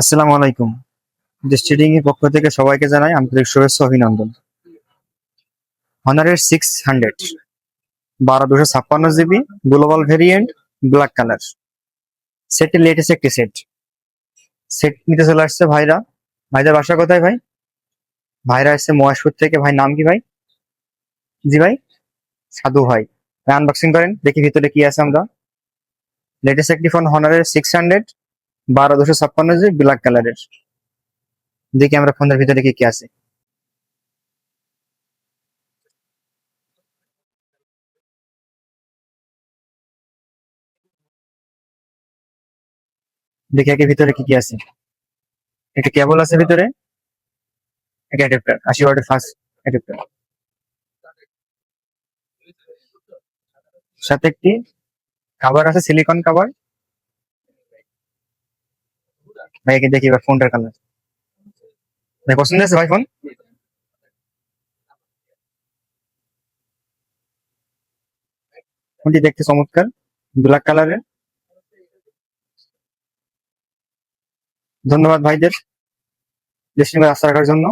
আসসালামু আলাইকুম। দেশ ট্রেডিং এর পক্ষ থেকে সবাইকে জানাই আন্তরিক শুভেচ্ছা ও অভিনন্দন। হনারের 600 12 256 GB global variant black colour সেটের লেটেস্ট একটি সেট নিতে চলে আসছে ভাইদের বাসা কোথায় ভাই? ভাইরা আসছে মহেশপুর থেকে। ভাই নাম কি ভাই? জি ভাই, সাধু ভাই। আনবক্সিং করেন, দেখি ভিতরে কি আছে। আমরা লেটেস্ট একটি ফোন হনারের 600 12 256 জিবি ব্ল্যাক কালারের। দেখি আমরা ফোনের ভিতরে কি কি আছে। দেখি একে ভিতরে কি কি আছে। একটা কেবল আছে ভিতরে, একটা অ্যাডাপ্টার 80 ওয়াটের ফাস্ট অ্যাডাপ্টার, সাথে একটি কাভার আছে, সিলিকন কাভার। ভাইকে দেখি এবার ফোনটার কালার। ভাই পছন্দ আছে ভাই ফোন? ফোনটি দেখতে চমৎকার, ব্ল্যাক কালারের। ধন্যবাদ ভাইদের দেশে রাস্তা রাখার জন্য।